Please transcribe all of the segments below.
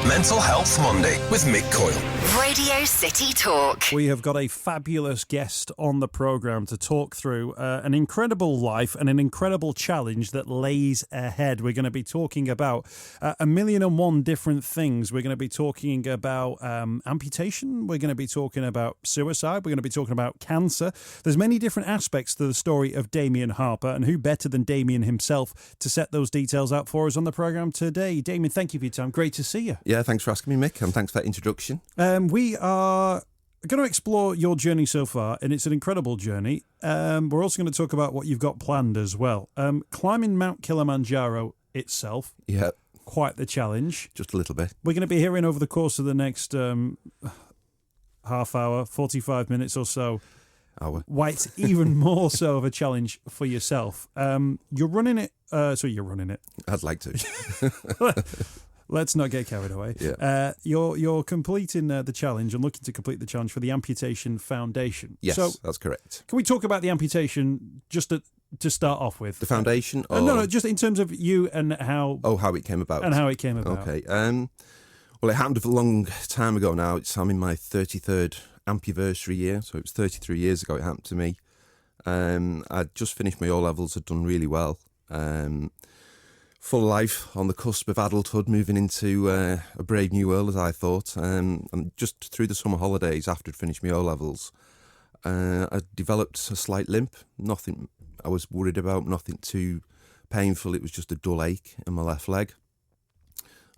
Mental Health Monday with Mick Coyle. Radio City Talk. We have got a fabulous guest on the programme to talk through an incredible life and an incredible challenge that lays ahead. We're going to be talking about a million and one different things. We're going to be talking about amputation. We're going to be talking about suicide. We're going to be talking about cancer. There's many different aspects to the story of Damian Harper, and who better than Damian himself to set those details out for us on the programme today. Damian, thank you for your time. Great to see you. Yeah, thanks for asking me, Mick, and thanks for that introduction. We are going to explore your journey so far, and it's an incredible journey. We're also going to talk about what you've got planned as well. Climbing Mount Kilimanjaro itself, Yeah, quite the challenge. just a little bit. We're going to be hearing over the course of the next half hour, 45 minutes or so, why it's even more so of a challenge for yourself. You're running it. You're running it. I'd like to. Let's not get carried away. Yeah. You're completing the challenge and looking to complete the challenge for the Amputation Foundation. Yes, So that's correct. can we talk about the amputation just to start off with? The foundation? No, just in terms of you and how... Oh, how it came about. Okay. Well, it happened a long time ago now. I'm in my 33rd ampuversary year, so it was 33 years ago it happened to me. I'd just finished my O-levels, had done really well. Full life, on the cusp of adulthood, moving into a brave new world, as I thought. And just through the summer holidays, after I'd finished my O-levels, I developed a slight limp. Nothing I was worried about, nothing too painful. It was just a dull ache in my left leg.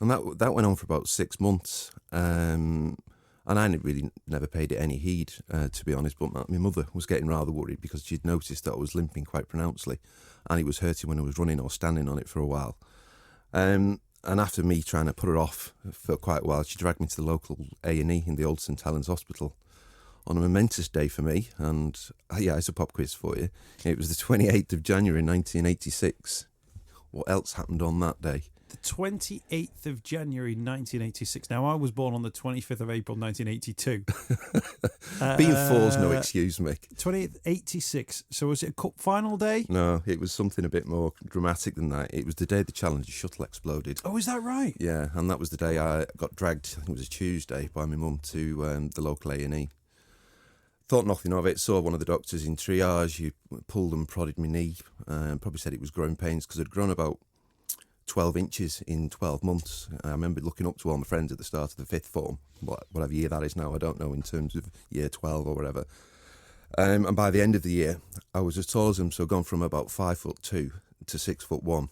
And that went on for about 6 months. And I really never paid it any heed, to be honest. But my mother was getting rather worried because she'd noticed that I was limping quite pronouncedly, and it was hurting when I was running or standing on it for a while. And after me trying to put her off for quite a while, she dragged me to the local A&E in the Old St Helens Hospital on a momentous day for me. And it's a pop quiz for you. It was the 28th of January 1986. What else happened on that day? The 28th of January 1986. Now, I was born on the 25th of April 1982. Being four's no excuse, Mick. 2886. So was it a cup final day? No, it was something a bit more dramatic than that. It was the day the Challenger shuttle exploded. Oh, is that right? Yeah, and that was the day I got dragged, I think it was a Tuesday, by my mum to the local A&E. Thought nothing of it, saw one of the doctors in triage. He pulled and prodded my knee, probably said it was growing pains because it had grown about 12 inches in 12 months. I remember looking up to all my friends at the start of the fifth form, whatever year that is now, I don't know, in terms of year 12 or whatever. And by the end of the year, I was as tall as them, so gone from about 5'2" to 6'1"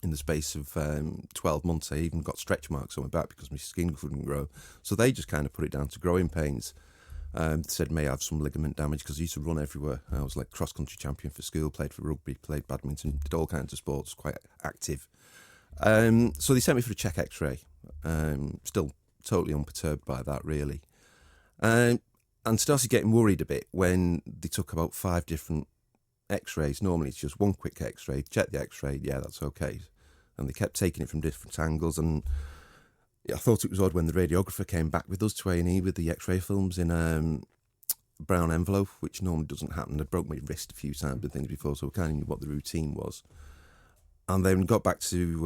in the space of 12 months. I even got stretch marks on my back because my skin couldn't grow. So they just kind of put it down to growing pains. Said may have some ligament damage because I used to run everywhere. I was like cross-country champion for school, played for rugby, played badminton, did all kinds of sports, quite active. So they sent me for a check x-ray. Still totally unperturbed by that, really. And started getting worried a bit when they took about 5 different x-rays. Normally it's just one quick x-ray, check the x-ray, yeah, that's okay. And they kept taking it from different angles, and I thought it was odd when the radiographer came back with us to A&E with the x-ray films in a brown envelope, which normally doesn't happen. I broke my wrist a few times and things before, so I kind of knew what the routine was. And then got back to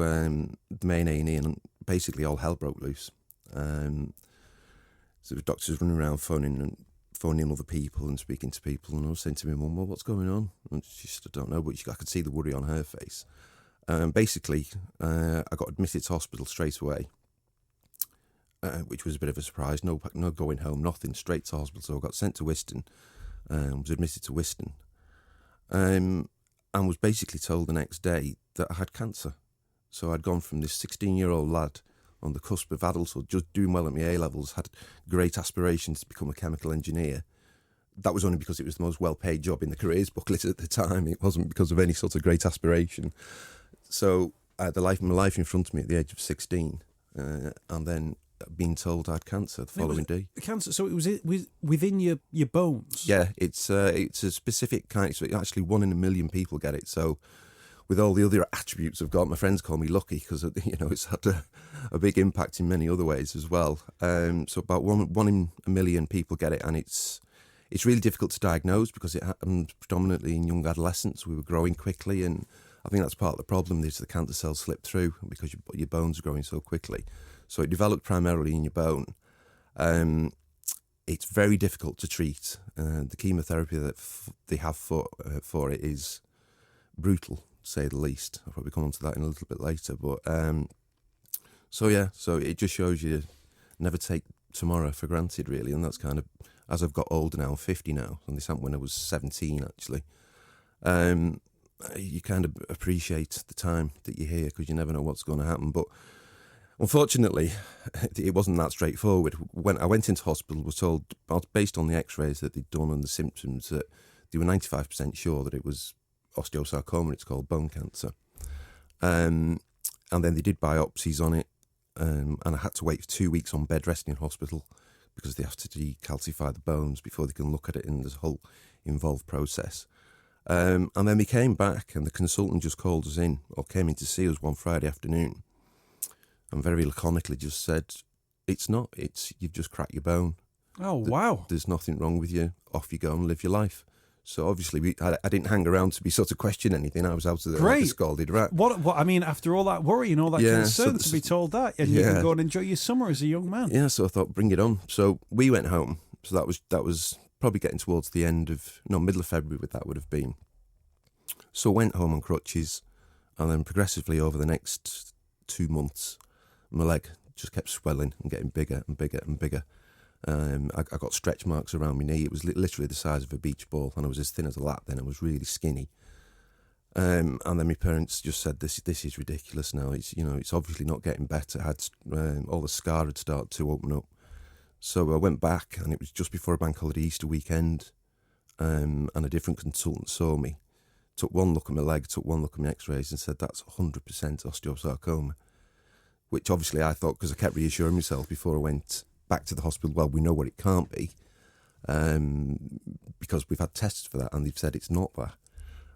the main A&E, and basically all hell broke loose. So the doctors running around phoning other people and speaking to people, and I was saying to my mum, well, what's going on? And she said, I don't know, but I could see the worry on her face. Basically, I got admitted to hospital straight away, which was a bit of a surprise. No going home, nothing, straight to hospital. So I got sent to Wiston, was admitted to Wiston, and was basically told the next day that I had cancer. So I'd gone from this 16-year-old lad on the cusp of adulthood, just doing well at my A-levels, had great aspirations to become a chemical engineer. That was only because it was the most well-paid job in the careers booklet at the time. It wasn't because of any sort of great aspiration. So I had my life in front of me at the age of 16, and then being told I had cancer the following day. Cancer, so it was within your bones? Yeah, it's a specific kind. So actually 1 in a million people get it. So with all the other attributes I've got, my friends call me lucky because it's had a big impact in many other ways as well. So about one in a million people get it, and it's really difficult to diagnose because it happened predominantly in young adolescents. We were growing quickly, and I think that's part of the problem is the cancer cells slip through because your bones are growing so quickly. So it developed primarily in your bone. It's very difficult to treat. The chemotherapy that they have for it is brutal, to say the least. I'll probably come on to that in a little bit later. But so it just shows you never take tomorrow for granted, really. And that's kind of, as I've got older now, I'm 50 now, and this happened when I was 17, actually. You kind of appreciate the time that you're here because you never know what's going to happen. But unfortunately, it wasn't that straightforward. When I went into hospital, was told, based on the x-rays that they'd done and the symptoms, that they were 95% sure that it was osteosarcoma, it's called, bone cancer. And then they did biopsies on it, and I had to wait for 2 weeks on bed rest in hospital because they have to decalcify the bones before they can look at it in this whole involved process. And then we came back, and the consultant just called us in, or came in to see us one Friday afternoon, and very laconically just said, you've just cracked your bone. Oh, wow. There's nothing wrong with you. Off you go and live your life. So obviously, I didn't hang around to be sort of question anything. I was out of like a scalded rat. What? I mean, after all that worry and all that concern, to be told that, and you can go and enjoy your summer as a young man. Yeah, so I thought, bring it on. So we went home. So that was probably getting towards the middle of February, that would have been. So I went home on crutches, and then progressively over the next 2 months, my leg just kept swelling and getting bigger and bigger and bigger. I got stretch marks around my knee. It was literally the size of a beach ball, and I was as thin as a lap then. I was really skinny. And then my parents just said, "This is ridiculous now. It's obviously not getting better." All the scar had started to open up. So I went back, and it was just before a bank holiday Easter weekend, and a different consultant saw me, took one look at my leg, took one look at my x-rays, and said, "That's 100% osteosarcoma," which obviously I thought, because I kept reassuring myself before I went back to the hospital, well, we know what it can't be, because we've had tests for that, and they've said it's not that.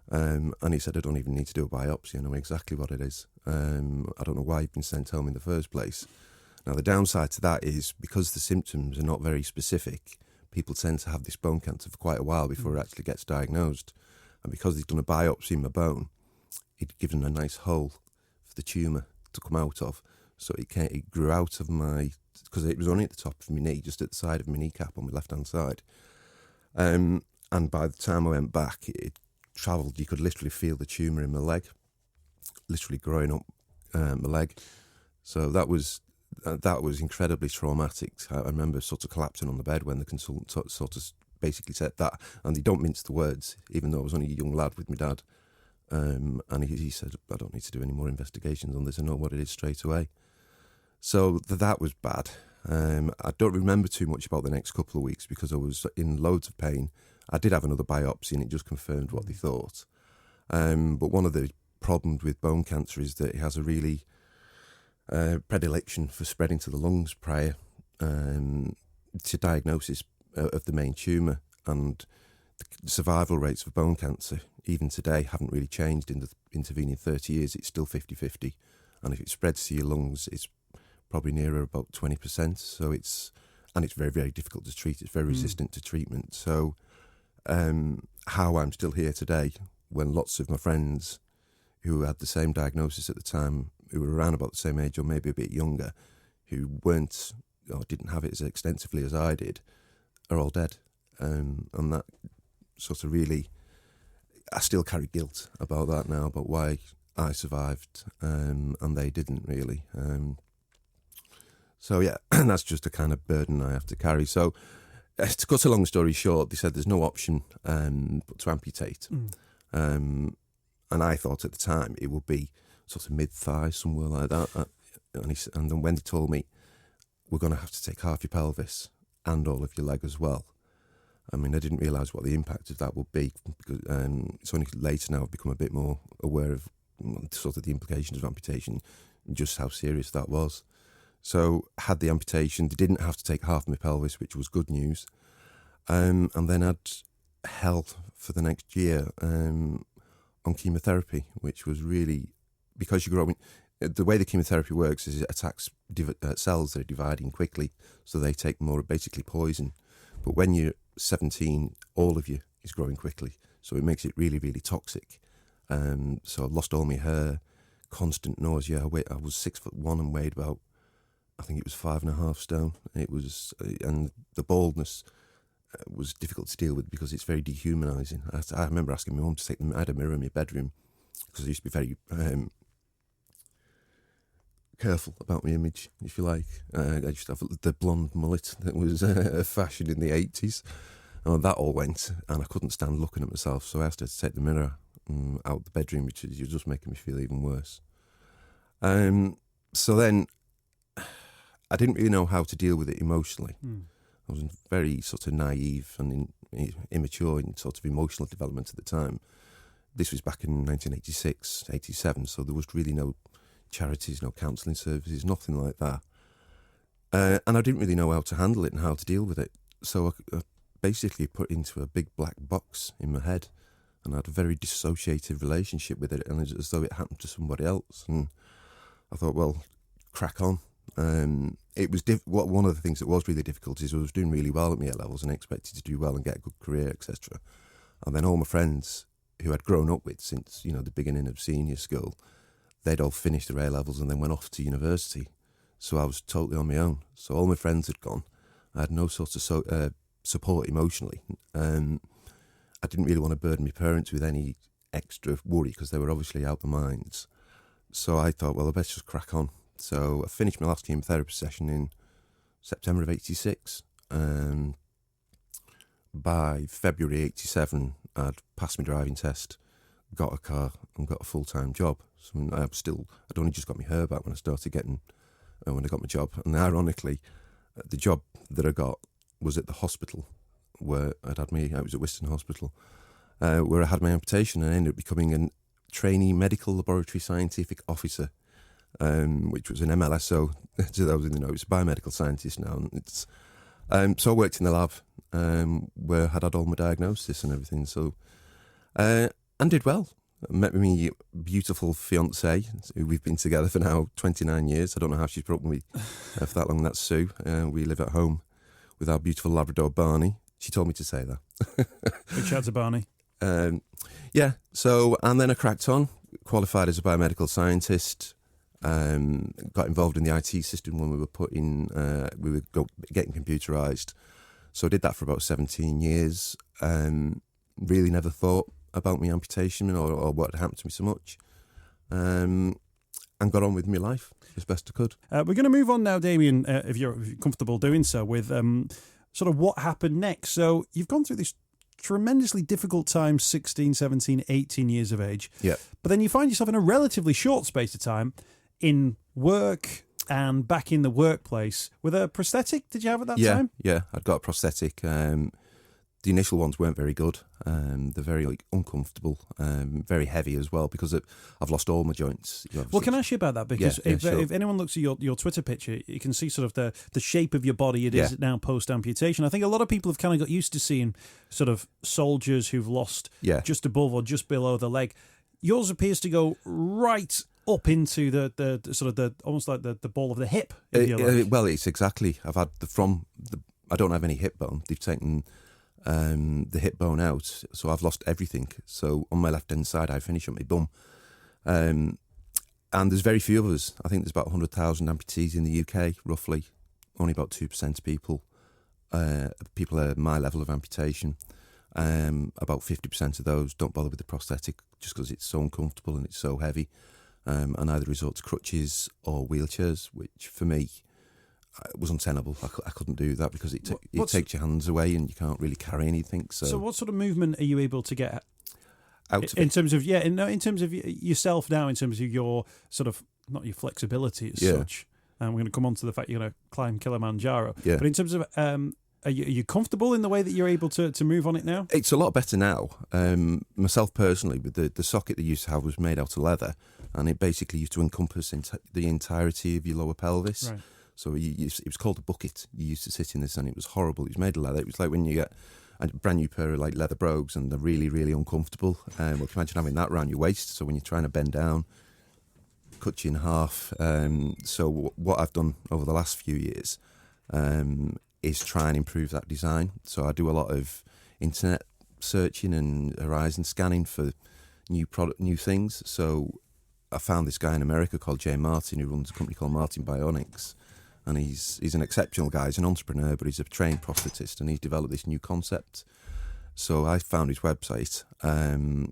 And he said, "I don't even need to do a biopsy. I know exactly what it is. I don't know why you've been sent home in the first place." Now, the downside to that is, because the symptoms are not very specific, people tend to have this bone cancer for quite a while before it actually gets diagnosed. And because they've done a biopsy in my bone, it'd given a nice hole for the tumour to come out of. So it grew out of because it was only at the top of my knee, just at the side of my kneecap on my left-hand side. And by the time I went back, it travelled. You could literally feel the tumour in my leg, literally growing up my leg. So that was incredibly traumatic. I remember sort of collapsing on the bed when the consultant sort of basically said that, and they don't mince the words, even though I was only a young lad with my dad. And he said, "I don't need to do any more investigations on this. I know what it is straight away." So that was bad. I don't remember too much about the next couple of weeks because I was in loads of pain. I did have another biopsy, and it just confirmed what they thought. But one of the problems with bone cancer is that it has a really predilection for spreading to the lungs prior to diagnosis of the main tumour, and the survival rates for bone cancer, even today, haven't really changed in the intervening 30 years. It's still 50-50, and if it spreads to your lungs, it's probably nearer about 20%. So it's very, very difficult to treat. It's very resistant to treatment. So how I'm still here today, when lots of my friends who had the same diagnosis at the time, who were around about the same age or maybe a bit younger, who weren't or didn't have it as extensively as I did, are all dead. And that sort of really, I still carry guilt about that now, about why I survived and they didn't really. So yeah, that's just a kind of burden I have to carry. So to cut a long story short, they said there's no option but to amputate. And I thought at the time it would be sort of mid-thigh, somewhere like that. And then when they told me, "We're going to have to take half your pelvis and all of your leg as well," I mean, I didn't realise what the impact of that would be, because it's only later now I've become a bit more aware of sort of the implications of amputation and just how serious that was. So had the amputation, they didn't have to take half my pelvis, which was good news. And then had hell for the next year on chemotherapy, which was really, because you're growing, the way the chemotherapy works is it attacks cells that are dividing quickly, so they take more, basically poison. But when you're 17, all of you is growing quickly, so it makes it really, really toxic. So I lost all my hair, constant nausea. I was 6'1" and weighed about I think it was 5.5 stone. It was, and the baldness was difficult to deal with because it's very dehumanising. I remember asking my mum to take them. I had a mirror in my bedroom because I used to be very careful about my image, if you like. I used to have the blonde mullet that was a fashion in the 80s. And that all went, and I couldn't stand looking at myself, so I asked her to take the mirror out the bedroom, which was just making me feel even worse. So then I didn't really know how to deal with it emotionally. I was very sort of naive and immature in sort of emotional development at the time. This was back in 1986, 87, so there was really no charities, no counselling services, nothing like that. And I didn't really know how to handle it and how to deal with it. So I basically put it into a big black box in my head, and I had a very dissociative relationship with it, and it was as though it happened to somebody else. And I thought, well, crack on. It was one of the things that was really difficult is I was doing really well at my A-levels and expected to do well and get a good career, etc. And then all my friends who I'd grown up with since, the beginning of senior school, they'd all finished their A-levels and then went off to university. So I was totally on my own. So all my friends had gone. I had no sort of support emotionally. I didn't really want to burden my parents with any extra worry because they were obviously out their minds. So I thought, well, I best just crack on. So I finished my last chemotherapy session in September of 86. By February 87, I'd passed my driving test, got a car and got a full-time job. So I'd only just got my hair back when I got my job. And ironically, the job that I got was at the hospital where I was at Wiston Hospital, where I had my amputation, and I ended up becoming a trainee medical laboratory scientific officer, which was an MLSO, to those in the know. It's a biomedical scientist now. And so I worked in the lab where I had all my diagnosis and everything. So, and did well. I met my beautiful fiancée, who we've been together for now 29 years. I don't know how she's broken me for that long. That's Sue. We live at home with our beautiful Labrador Barney. She told me to say that. Big shout to Barney. Yeah. So, and then I cracked on, qualified as a biomedical scientist. Got involved in the IT system when we were getting computerised. So I did that for about 17 years. Really never thought about my amputation or what had happened to me so much. And got on with my life as best I could. We're going to move on now, Damian, if you're comfortable doing so, with sort of what happened next. So you've gone through this tremendously difficult time, 16, 17, 18 years of age. Yeah. But then you find yourself in a relatively short space of time in work and back in the workplace with a prosthetic. Did you have at that time? Yeah, I'd got a prosthetic. The initial ones weren't very good. They're very uncomfortable, very heavy as well because I've lost all my joints. Well, can I ask you about that? Because sure. if anyone looks at your Twitter picture, you can see sort of the shape of your body. It is now post-amputation. I think a lot of people have kind of got used to seeing sort of soldiers who've lost just above or just below the leg. Yours appears to go right up into the sort of the almost like the ball of the hip. Well, it's exactly. I've had I don't have any hip bone. They've taken the hip bone out, so I've lost everything. So on my left hand side, I finish on my bum, and there's very few of us. I think there's about 100,000 amputees in the UK, roughly. Only about 2% of people at my level of amputation. About 50% of those don't bother with the prosthetic just because it's so uncomfortable and it's so heavy, and either resort to crutches or wheelchairs, which for me was untenable. I couldn't do that because it takes your hands away and you can't really carry anything. So what sort of movement are you able to get out of in terms of in terms of yourself now, in terms of your sort of not your flexibility as such? And we're going to come on to the fact you're going to climb Kilimanjaro. Yeah. But in terms of are you comfortable in the way that you're able to move on it now? It's a lot better now. Myself personally, with the socket they used to have was made out of leather, and it basically used to encompass the entirety of your lower pelvis. Right. So it was called a bucket. You used to sit in this, and it was horrible. It was made of leather. It was like when you get a brand new pair of like leather brogues, and they're really, really uncomfortable. Well, imagine having that around your waist. So when you're trying to bend down, cut you in half. So what I've done over the last few years is try and improve that design. So I do a lot of internet searching and horizon scanning for new things. So I found this guy in America called Jay Martin, who runs a company called Martin Bionics. and he's an exceptional guy. He's an entrepreneur, but he's a trained prosthetist, and he's developed this new concept. So I found his website and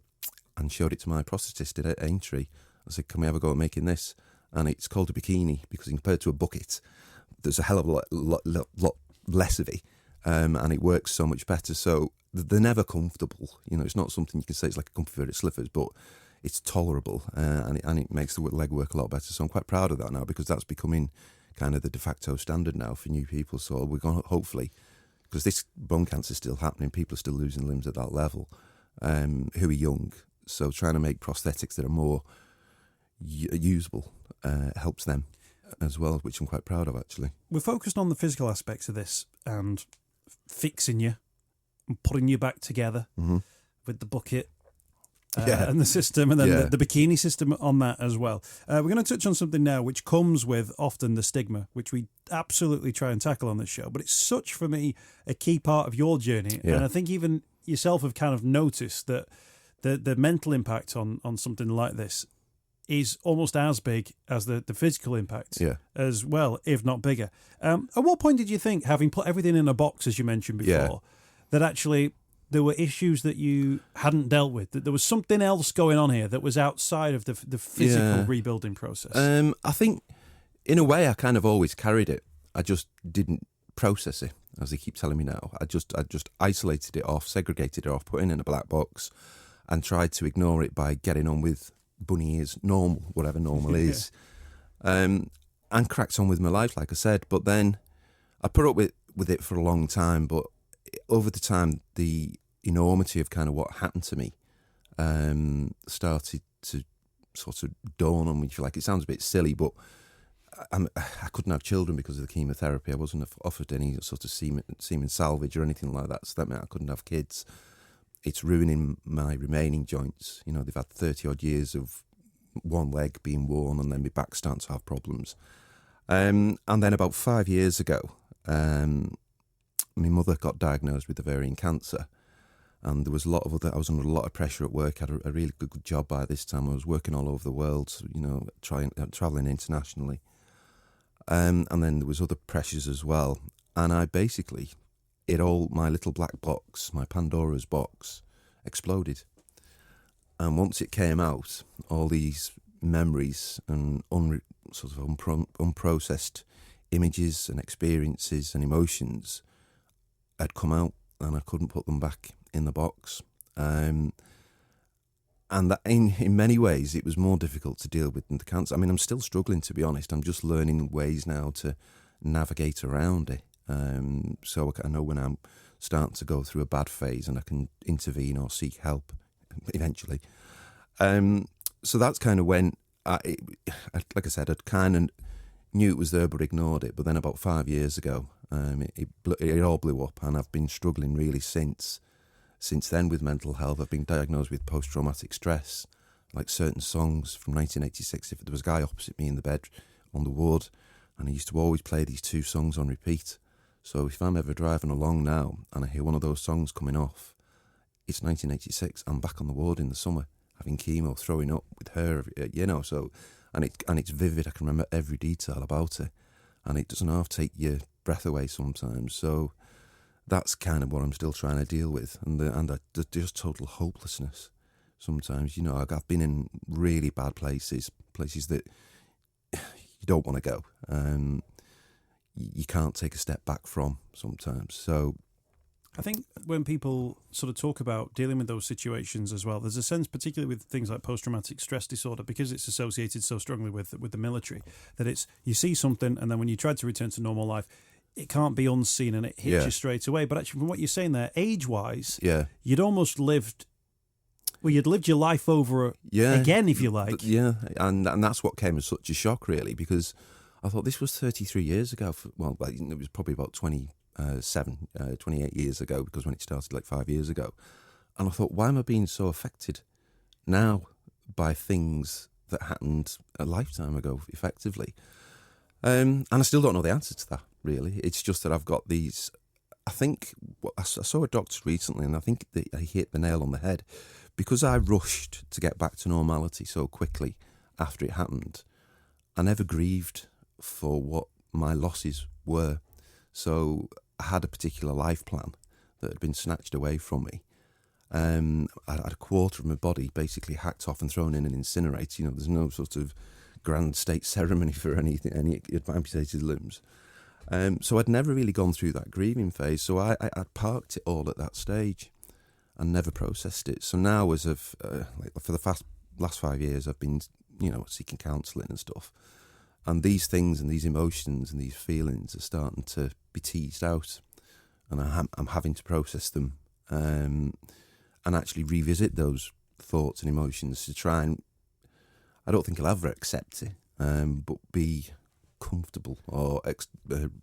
showed it to my prosthetist at Aintree. I said, can we have a go at making this? And it's called a bikini because compared to a bucket, there's a hell of a lot less of it, and it works so much better. So they're never comfortable. You know, it's not something you can say it's like a comfy pair of slippers, but it's tolerable, and it makes the leg work a lot better. So I'm quite proud of that now, because that's becoming kind of the de facto standard now for new people. So we're going to hopefully, because this bone cancer is still happening, people are still losing limbs at that level, who are young. So trying to make prosthetics that are more usable helps them as well, which I'm quite proud of, actually. We're focused on the physical aspects of this and fixing you and putting you back together with the bucket and the system, and then the bikini system on that as well. We're going to touch on something now which comes with often the stigma, which we absolutely try and tackle on this show. But it's such, for me, a key part of your journey. Yeah. And I think even yourself have kind of noticed that the mental impact on something like this is almost as big as the physical impact as well, if not bigger. At what point did you think, having put everything in a box, as you mentioned before, that actually there were issues that you hadn't dealt with, that there was something else going on here that was outside of the physical rebuilding process? I think, in a way, I kind of always carried it. I just didn't process it, as they keep telling me now. I just isolated it off, segregated it off, put it in a black box, and tried to ignore it by getting on with bunny ears, normal, whatever normal is, and cracked on with my life, like I said. But then I put up with it for a long time, but over the time, the enormity of kind of what happened to me started to sort of dawn on me. If you like, it sounds a bit silly, but I couldn't have children because of the chemotherapy. I wasn't offered any sort of semen salvage or anything like that, so that meant I couldn't have kids. It's ruining my remaining joints. You know, they've had 30 odd years of one leg being worn, and then my back starting to have problems. And then about 5 years ago, my mother got diagnosed with ovarian cancer, and there was I was under a lot of pressure at work. I had a really good job by this time. I was working all over the world, you know, travelling internationally. And then there was other pressures as well. And I basically, my little black box, my Pandora's box, exploded. And once it came out, all these memories and unprocessed images and experiences and emotions had come out, and I couldn't put them back in the box. And that in many ways, it was more difficult to deal with than the cancer. I mean, I'm still struggling, to be honest. I'm just learning ways now to navigate around it. So I know when I'm starting to go through a bad phase, and I can intervene or seek help eventually. So that's kind of when, like I said, I kind of knew it was there but ignored it. But then about 5 years ago, it all blew up, and I've been struggling really since then with mental health. I've been diagnosed with post-traumatic stress, like certain songs from 1986. If there was a guy opposite me in the bed on the ward, and he used to always play these two songs on repeat. So if I'm ever driving along now and I hear one of those songs coming off, it's 1986. I'm back on the ward in the summer, having chemo, throwing up with her, you know. So, and it's vivid. I can remember every detail about it, and it doesn't half take your breath away sometimes. So that's kind of what I'm still trying to deal with, and the just total hopelessness. Sometimes, you know, I've been in really bad places that you don't want to go. You can't take a step back from sometimes. So I think when people sort of talk about dealing with those situations as well, there's a sense, particularly with things like post-traumatic stress disorder, because it's associated so strongly with the military, that it's, you see something, and then when you try to return to normal life, it can't be unseen, and it hits you straight away. But actually, from what you're saying there, age-wise, you'd almost lived your life over again, if you like. Yeah, and that's what came as such a shock, really, because I thought this was 33 years ago. Well, it was probably about 28 years ago, because when it started like 5 years ago. And I thought, why am I being so affected now by things that happened a lifetime ago, effectively? And I still don't know the answer to that, really. It's just that I've got these... I think... I saw a doctor recently, and I think that he hit the nail on the head. Because I rushed to get back to normality so quickly after it happened, I never grieved for what my losses were. So I had a particular life plan that had been snatched away from me. I had a quarter of my body basically hacked off and thrown in and incinerated. You know, there's no sort of grand state ceremony for any amputated limbs. So I'd never really gone through that grieving phase. So I parked it all at that stage and never processed it. So now, for the last 5 years, I've been, seeking counselling and stuff. And these things and these emotions and these feelings are starting to be teased out. And I'm having to process them and actually revisit those thoughts and emotions to try and, I don't think I'll ever accept it, but be comfortable or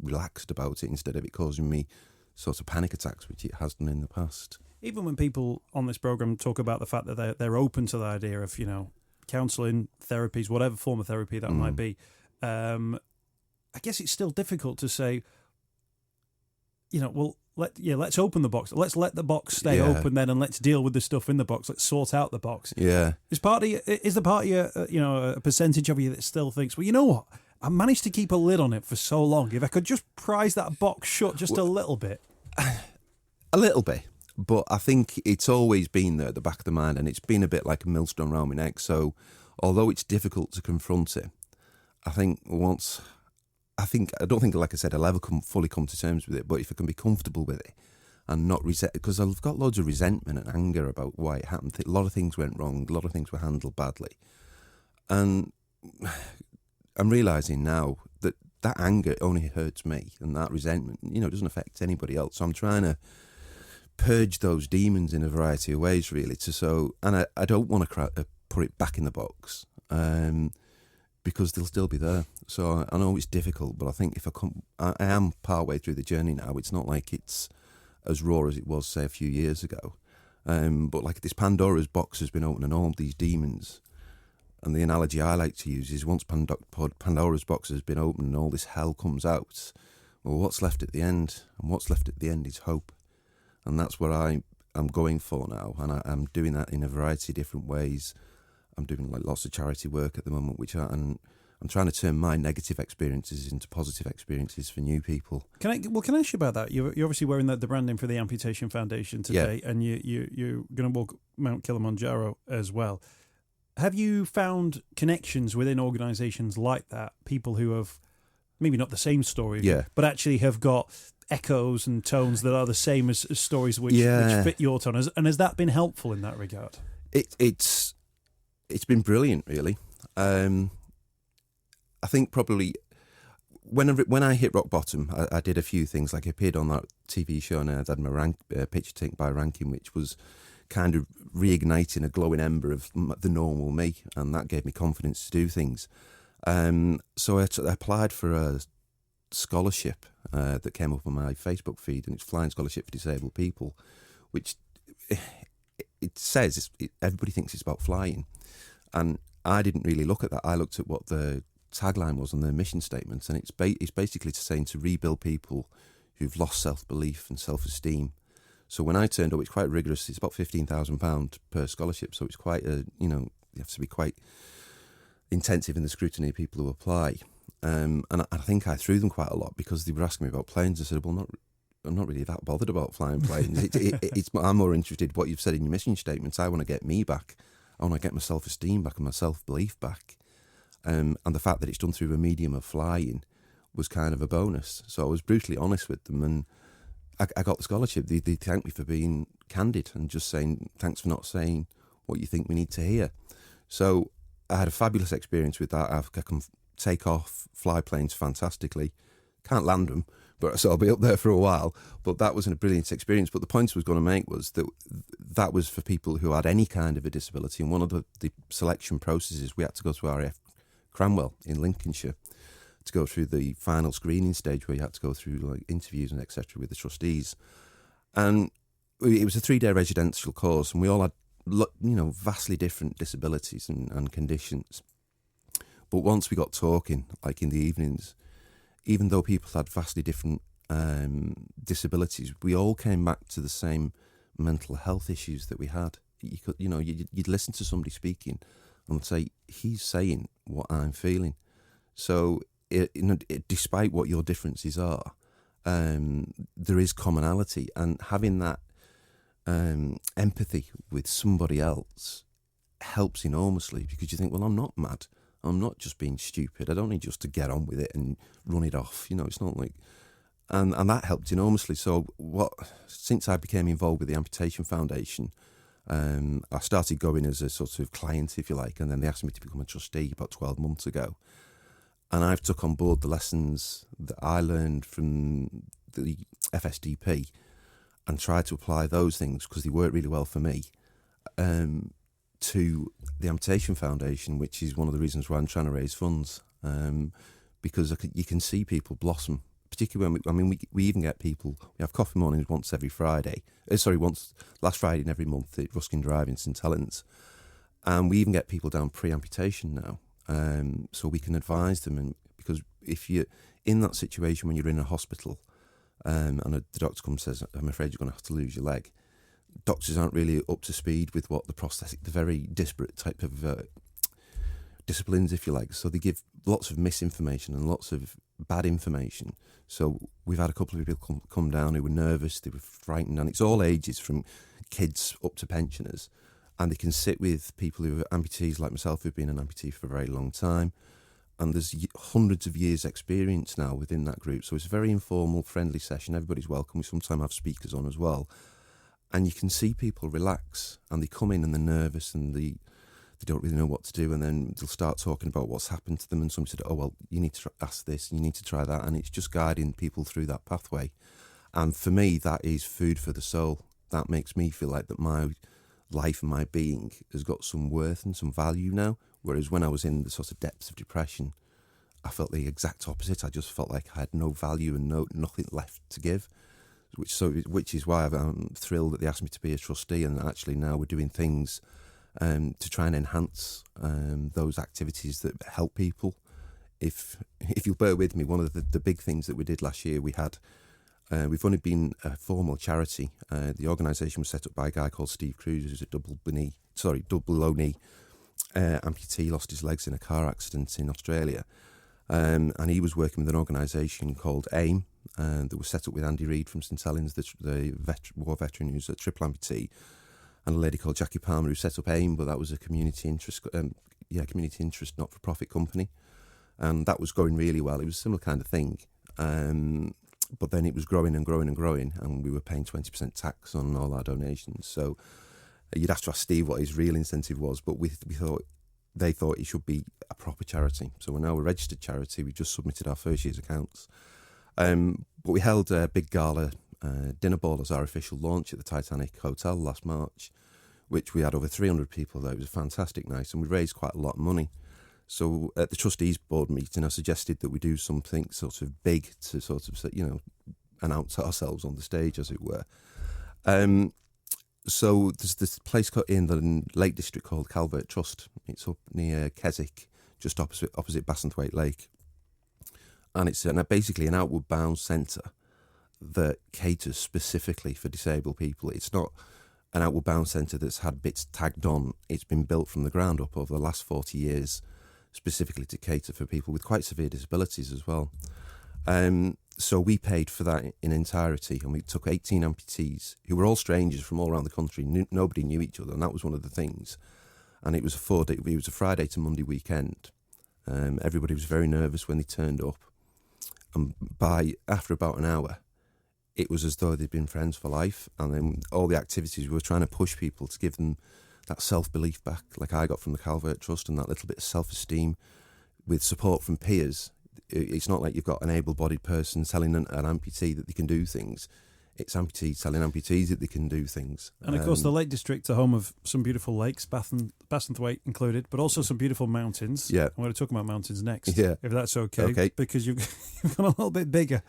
relaxed about it instead of it causing me sort of panic attacks, which it has done in the past. Even when people on this programme talk about the fact that they're open to the idea of, counselling, therapies, whatever form of therapy that might be, I guess it's still difficult to say, let's open the box. Let's let the box stay open then, and let's deal with the stuff in the box. Let's sort out the box. Yeah. Is the part of you, a percentage of you that still thinks, well, you know what? I managed to keep a lid on it for so long. If I could just prise that box shut just a little bit. A little bit. But I think it's always been there at the back of the mind, and it's been a bit like a millstone round my neck. So although it's difficult to confront it, I don't think, like I said, I'll ever fully come to terms with it, but if I can be comfortable with it and not resent, because I've got loads of resentment and anger about why it happened. A lot of things went wrong, a lot of things were handled badly. And I'm realising now that anger only hurts me, and that resentment, doesn't affect anybody else. So I'm trying to purge those demons in a variety of ways, really. And I don't want to put it back in the box. Because they'll still be there. So I know it's difficult, but I think I am part way through the journey now. It's not like it's as raw as it was, say, a few years ago. But like this Pandora's box has been opened, and all these demons. And the analogy I like to use is once Pandora's box has been opened and all this hell comes out, well, what's left at the end? And what's left at the end is hope. And that's what I'm going for now. And I'm doing that in a variety of different ways. I'm doing lots of charity work at the moment, and I'm trying to turn my negative experiences into positive experiences for new people. Can I ask you about that? You're obviously wearing the branding for the Amputation Foundation today, and you're going to walk Mount Kilimanjaro as well. Have you found connections within organisations like that? People who have maybe not the same story, but actually have got echoes and tones that are the same as stories which fit your tone. And has that been helpful in that regard? It's been brilliant, really. I think probably when I hit rock bottom, I did a few things. Like I appeared on that TV show, and I had my picture taken by ranking, which was kind of reigniting a glowing ember of the normal me, and that gave me confidence to do things. So I applied for a scholarship that came up on my Facebook feed, and it's Flying Scholarship for Disabled People, which it says everybody thinks it's about flying. And I didn't really look at that. I looked at what the tagline was on their mission statement, and it's basically saying to rebuild people who've lost self-belief and self-esteem. So when I turned up, it's quite rigorous. It's about £15,000 per scholarship, so it's quite you have to be quite intensive in the scrutiny of people who apply. And I think I threw them quite a lot because they were asking me about planes. I said, well, I'm not really that bothered about flying planes. I'm more interested in what you've said in your mission statements. I want to get me back. I want to get my self-esteem back and my self-belief back. And the fact that it's done through a medium of flying was kind of a bonus. So I was brutally honest with them, and I got the scholarship. They thanked me for being candid and just saying, thanks for not saying what you think we need to hear. So I had a fabulous experience with that. I can take off, fly planes fantastically. Can't land them, so I'll be up there for a while. But that was a brilliant experience. But the point I was going to make was that was for people who had any kind of a disability. And one of the selection processes, we had to go to RAF Cranwell in Lincolnshire to go through the final screening stage, where you had to go through interviews and etc. with the trustees. And it was a 3-day residential course, and we all had vastly different disabilities and conditions. But once we got talking, like in the evenings, even though people had vastly different disabilities, we all came back to the same mental health issues that we had. You'd listen to somebody speaking and say, he's saying what I'm feeling. So despite what your differences are, there is commonality, and having that empathy with somebody else helps enormously, because you think, well, I'm not mad. I'm not just being stupid. I don't need just to get on with it and run it off. It's not like... And that helped enormously. So since I became involved with the Amputation Foundation, I started going as a sort of client, if you like, and then they asked me to become a trustee about 12 months ago. And I've took on board the lessons that I learned from the FSDP and tried to apply those things, because they work really well for me, to the Amputation Foundation, which is one of the reasons why I'm trying to raise funds, because you can see people blossom. Particularly when we even get people. We have coffee mornings once every Friday. Last Friday in every month at Ruskin Drive in St Helens, and we even get people down pre-amputation now, so we can advise them. And because if you're in that situation when you're in a hospital, and the doctor comes and says, "I'm afraid you're going to have to lose your leg," doctors aren't really up to speed with what the very disparate type of disciplines, if you like. So they give lots of misinformation and lots of bad information. So we've had a couple of people come down who were nervous, they were frightened, and it's all ages from kids up to pensioners. And they can sit with people who are amputees like myself, who've been an amputee for a very long time. And there's hundreds of years' experience now within that group. So it's a very informal, friendly session. Everybody's welcome. We sometimes have speakers on as well. And you can see people relax, and they come in and they're nervous and they don't really know what to do, and then they'll start talking about what's happened to them, and somebody said, "Oh, well, you need to ask this, and you need to try that," and it's just guiding people through that pathway. And for me, that is food for the soul. That makes me feel like that my life and my being has got some worth and some value now, whereas when I was in the sort of depths of depression, I felt the exact opposite. I just felt like I had no value and nothing left to give, which is why I'm thrilled that they asked me to be a trustee, and actually now we're doing things to try and enhance those activities that help people. If you'll bear with me, one of the big things that we did last year, we've only been a formal charity. The organisation was set up by a guy called Steve Cruz, who's a double low knee amputee, lost his legs in a car accident in Australia. And he was working with an organisation called AIM that was set up with Andy Reid from St Helens, the war veteran who's a triple amputee, and a lady called Jackie Palmer who set up AIM, but that was a community interest not-for-profit company, and that was going really well. It was a similar kind of thing, but then it was growing and growing and growing, and we were paying 20% tax on all our donations. So you'd have to ask Steve what his real incentive was, but they thought it should be a proper charity. So we're now a registered charity. We just submitted our first year's accounts, but we held a big gala dinner ball as our official launch at the Titanic Hotel last March, which we had over 300 people there. It was a fantastic night, and we raised quite a lot of money. So at the trustees board meeting, I suggested that we do something sort of big to sort of, announce ourselves on the stage, as it were. So there's this place in the Lake District called Calvert Trust. It's up near Keswick, just opposite Bassenthwaite Lake. And it's basically an outward bound centre that caters specifically for disabled people. It's not an outward bound centre that's had bits tagged on. It's been built from the ground up over the last 40 years, specifically to cater for people with quite severe disabilities as well. So we paid for that in entirety, and we took 18 amputees who were all strangers from all around the country. Nobody knew each other, and that was one of the things. And it was a Friday to Monday weekend. Everybody was very nervous when they turned up, and after about an hour, it was as though they'd been friends for life. And then all the activities, we were trying to push people to give them that self-belief back, like I got from the Calvert Trust, and that little bit of self-esteem with support from peers. It's not like you've got an able-bodied person telling an amputee that they can do things. It's amputees telling amputees that they can do things. And of course, the Lake District are home of some beautiful lakes, Bassenthwaite included, but also some beautiful mountains. Yeah. I'm going to talk about mountains next, if that's okay. Because you've gone a little bit bigger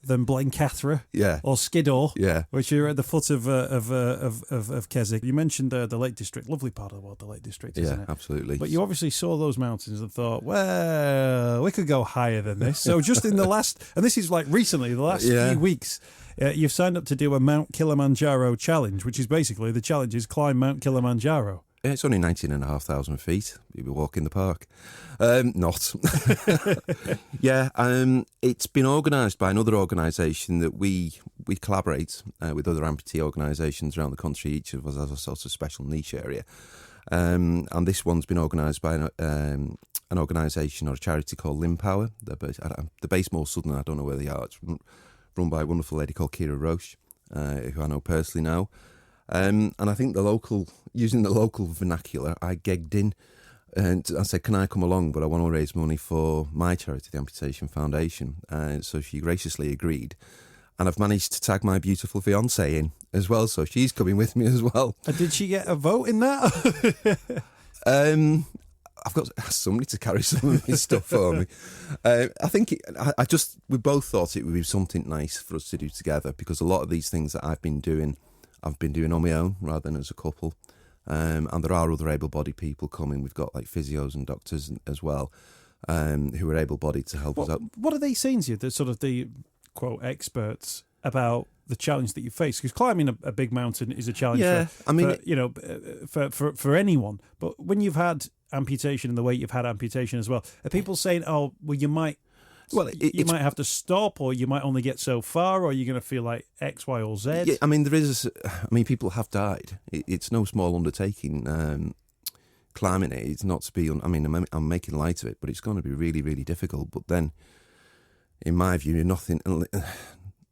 than Blencathra or Skiddaw, which are at the foot of Keswick. You mentioned the Lake District, lovely part of the world, the Lake District, isn't it? Absolutely. But you obviously saw those mountains and thought, well, we could go higher than this. So just in the last, and this is like recently, the last few weeks, you've signed up to do a Mount Kilimanjaro challenge, which is basically the challenge is climb Mount Kilimanjaro. It's only 19,500 feet. You would walk in the park. Not. Yeah, it's been organised by another organisation that we collaborate with other amputee organisations around the country. Each of us has a sort of special niche area. And this one's been organised by an organisation or a charity called Limb Power. They're based more southern. I don't know where they are. It's run by a wonderful lady called Kira Roche, who I know personally now. And I think using the local vernacular, I gegged in and I said, can I come along? But I want to raise money for my charity, the Amputation Foundation. So she graciously agreed. And I've managed to tag my beautiful fiancée in as well. So she's coming with me as well. Did she get a vote in that? I've got to ask somebody to carry some of his stuff for me. I think we both thought it would be something nice for us to do together, because a lot of these things that I've been doing on my own rather than as a couple. And there are other able-bodied people coming. We've got like physios and doctors as well, who are able-bodied to help us out. What are they saying to you, the sort of the quote experts, about the challenge that you face? Because climbing a big mountain is a challenge. Yeah, for anyone. But when you've had amputation in the way you've had amputation as well, are people saying, "Oh, well, you might." Well, you might have to stop, or you might only get so far, or you're going to feel like X, Y, or Z. Yeah, people have died. It's no small undertaking. Climbing it, it's not to be. I'm making light of it, but it's going to be really, really difficult. But then, in my view, nothing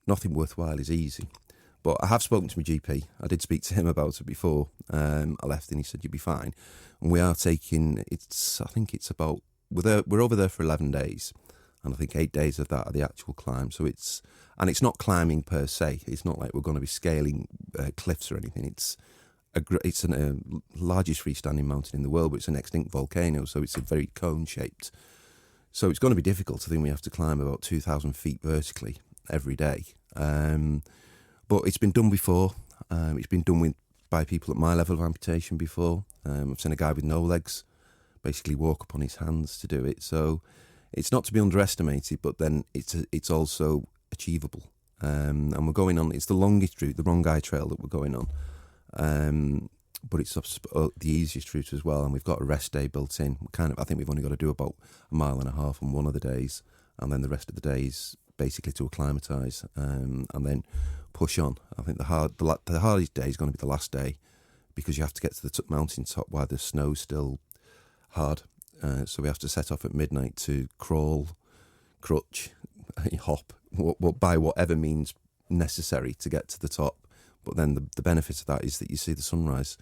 worthwhile is easy. But I have spoken to my GP. I did speak to him about it before I left, and he said you'll be fine. And we are taking. I think it's about. We're over there for 11 days. And I think 8 days of that are the actual climb. So it's not climbing per se. It's not like we're going to be scaling cliffs or anything. It's the largest freestanding mountain in the world, but it's an extinct volcano, so it's a very cone-shaped. So it's going to be difficult. I think we have to climb about 2,000 feet vertically every day. But it's been done before. It's been done by people at my level of amputation before. I've seen a guy with no legs basically walk up on his hands to do it. So it's not to be underestimated, but then it's also achievable. And we're going on, it's the longest route, the Rongai Trail that we're going on. But it's the easiest route as well. And we've got a rest day built in. I think we've only got to do about 1.5 miles on one of the days. And then the rest of the days basically to acclimatise and then push on. I think the hardest day is going to be the last day, because you have to get to the mountain top while the snow's still hard. So we have to set off at midnight to crawl, crutch, hop, by whatever means necessary to get to the top. But then the benefit of that is that you see the sunrise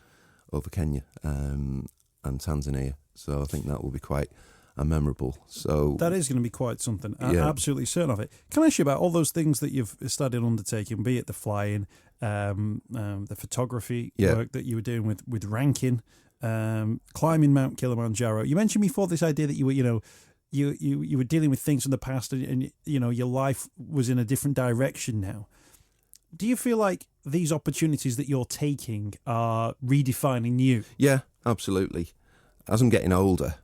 over Kenya and Tanzania. So I think that will be quite memorable. So that is going to be quite something. I'm absolutely certain of it. Can I ask you about all those things that you've started undertaking, be it the flying, the photography work that you were doing with ranking, climbing Mount Kilimanjaro? You mentioned before this idea that you were dealing with things from the past, and your life was in a different direction now. Do you feel like these opportunities that you're taking are redefining you? Yeah, absolutely. As I'm getting older,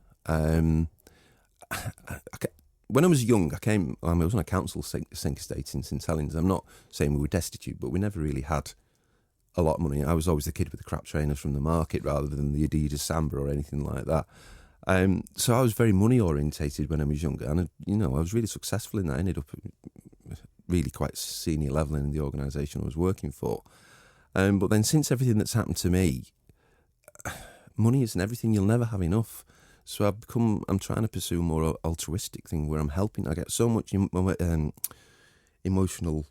when I was young, I was on a council sink estate in St Helens. I'm not saying we were destitute, but we never really had a lot of money. I was always the kid with the crap trainers from the market rather than the Adidas Samba or anything like that. So I was very money orientated when I was younger, and I was really successful in that. I ended up really quite senior level in the organisation I was working for. But then since everything that's happened to me, money isn't everything. You'll never have enough. So I'm trying to pursue a more altruistic thing where I'm helping. I get so much emotional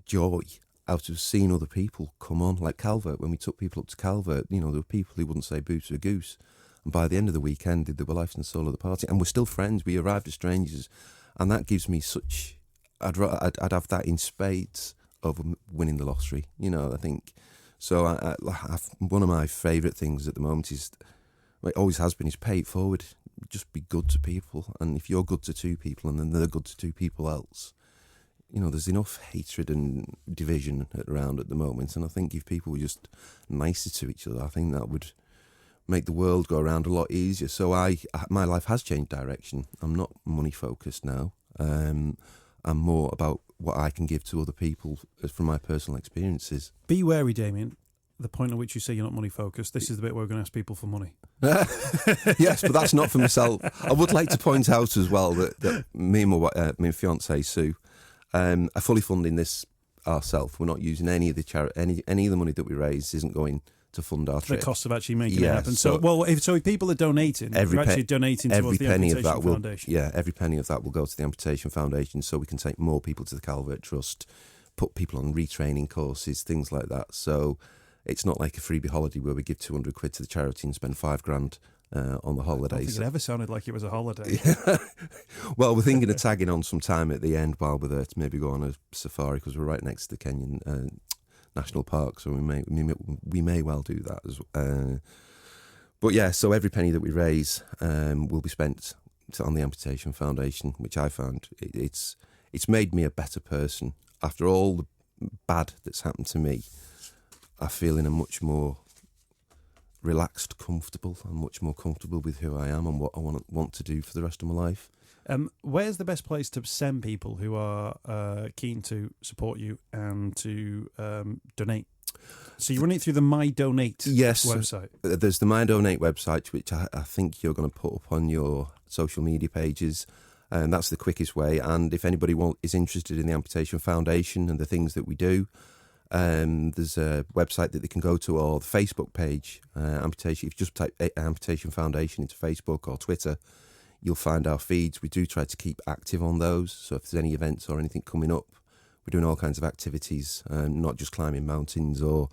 joy out of seeing other people come on. Like Calvert, when we took people up to Calvert, there were people who wouldn't say boo to a goose. And by the end of the weekend, they were life and soul of the party. And we're still friends. We arrived as strangers. And that gives me such... I'd have that in spades over winning the lottery, I think. So one of my favourite things at the moment is, it always has been, is pay it forward. Just be good to people. And if you're good to two people and then they're good to two people else, there's enough hatred and division around at the moment. And I think if people were just nicer to each other, I think that would make the world go around a lot easier. So my life has changed direction. I'm not money focused now. I'm more about what I can give to other people from my personal experiences. Be wary, Damian. the point at which you say you're not money focused, this is the bit where we're going to ask people for money. Yes, but that's not for myself. I would like to point out as well that me and my fiancée Sue are fully funding this ourselves. We're not using any of the any of the money that we raise isn't going to fund our trip. The cost of actually making it happen. So if people are donating, you're actually donating towards the Amputation Foundation. Every penny of that will go to the Amputation Foundation, so we can take more people to the Calvert Trust, put people on retraining courses, things like that. So it's not like a freebie holiday where we give 200 quid to the charity and spend $5,000 on the holiday. I don't think it ever sounded like it was a holiday. Well, we're thinking of tagging on some time at the end while we're there to maybe go on a safari, because we're right next to the Kenyan National Park, so we may well do that as well. But yeah, so every penny that we raise will be spent on the Amputation Foundation, which I found it's made me a better person. After all the bad that's happened to me, I feel in a much more relaxed, comfortable. I'm much more comfortable with who I am and what I want to do for the rest of my life. Where's the best place to send people who are keen to support you and to donate? So you run it through the My Donate website. There's the My Donate website, which I think you're going to put up on your social media pages. And that's the quickest way. And if anybody is interested in the Amputation Foundation and the things that we do, there's a website that they can go to, or the Facebook page, Amputation. If you just type Amputation Foundation into Facebook or Twitter, you'll find our feeds. We do try to keep active on those. So if there's any events or anything coming up, we're doing all kinds of activities, not just climbing mountains or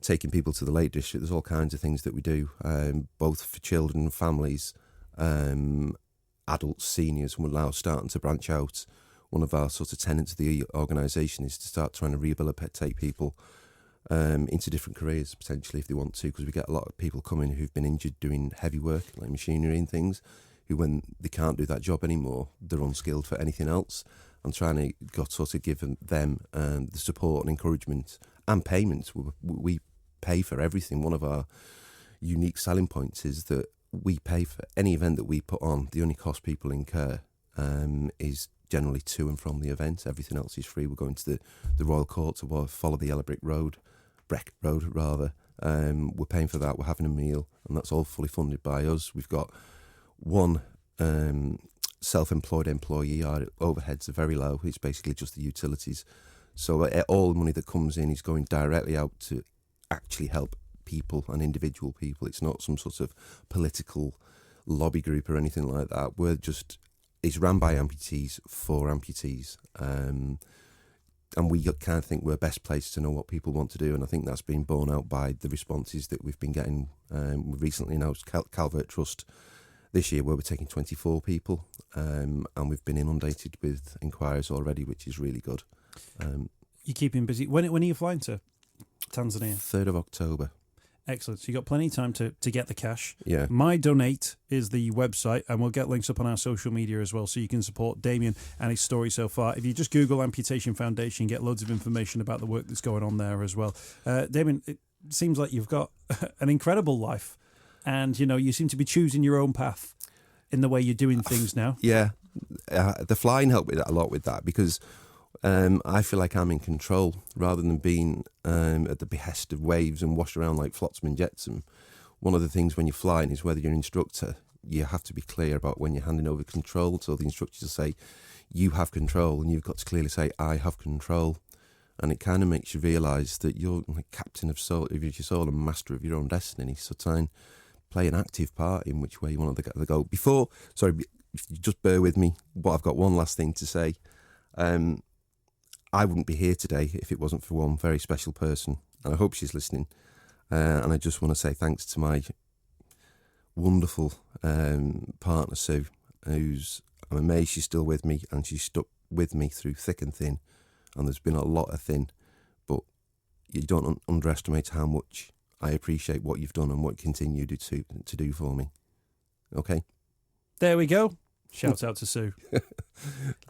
taking people to the Lake District. There's all kinds of things that we do, both for children and families, adults, seniors, and we're now starting to branch out. One of our sort of tenets of the organisation is to start trying to rehabilitate people into different careers, potentially, if they want to, because we get a lot of people coming who've been injured doing heavy work, like machinery and things, who, when they can't do that job anymore, they're unskilled for anything else. I'm trying to sort of give them the support and encouragement and payments. We pay for everything. One of our unique selling points is that we pay for any event that we put on. The only cost people incur is generally to and from the event. Everything else is free. We're going to the Royal Court to follow the Breck Road. We're paying for that. We're having a meal, and that's all fully funded by us. We've got one self-employed employee. Our overheads are very low. It's basically just the utilities. So all the money that comes in is going directly out to actually help people and individual people. It's not some sort of political lobby group or anything like that. It's run by amputees for amputees. And we kind of think we're best placed to know what people want to do. And I think that's been borne out by the responses that we've been getting. We recently announced Calvert Trust this year, where we're taking 24 people, and we've been inundated with inquiries already, which is really good. You're keeping busy. When are you flying to Tanzania? 3rd of October. Excellent. So you've got plenty of time to get the cash. Yeah. My Donate is the website, and we'll get links up on our social media as well, so you can support Damian and his story so far. If you just Google Amputation Foundation, get loads of information about the work that's going on there as well. Damian, it seems like you've got an incredible life, and you seem to be choosing your own path in the way you're doing things now. Yeah. The flying helped a lot with that, because I feel like I'm in control rather than being at the behest of waves and washed around like flotsam and jetsam. One of the things when you're flying is whether you're an instructor, you have to be clear about when you're handing over control. So the instructors will say, you have control, and you've got to clearly say, I have control. And it kind of makes you realise that you're like captain of your soul and master of your own destiny. So try and play an active part in which way you want to go. If you just bear with me, but I've got one last thing to say. I wouldn't be here today if it wasn't for one very special person, and I hope she's listening. And I just want to say thanks to my wonderful partner, Sue, I'm amazed she's still with me, and she's stuck with me through thick and thin. And there's been a lot of thin, but you don't underestimate how much I appreciate what you've done and what you continue to do for me. Okay? There we go. Shout out to Sue.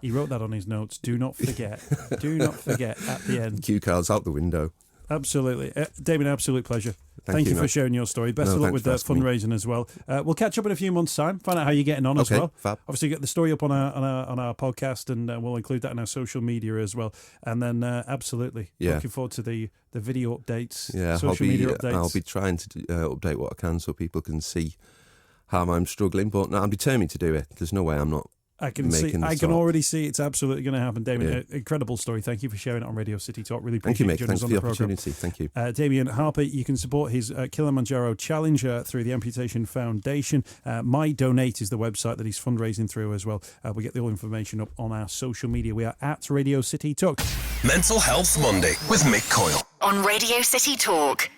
He wrote that on his notes. Do not forget. Do not forget at the end. Cue cards out the window. Absolutely. Damien, absolute pleasure. Thank you you, for mate. sharing your story. Best of luck with the fundraising as well. We'll catch up in a few months' time, find out how you're getting on as well. Fab. Obviously, get the story up on our podcast, and we'll include that in our social media as well. And then, absolutely, looking forward to the video updates, social media updates. I'll be trying to update what I can so people can see how I'm struggling. But no, I'm determined to do it. There's no way I'm not. I can already see it's absolutely going to happen, Damien. Incredible story. Thank you for sharing it on Radio City Talk. Really appreciate Thank you, Mick. Thanks for the opportunity. Thank you. Damian Harper, you can support his Kilimanjaro challenge through the Amputation Foundation. My Donate is the website that he's fundraising through as well. We get the all information up on our social media. We are at Radio City Talk. Mental Health Monday with Mick Coyle. On Radio City Talk.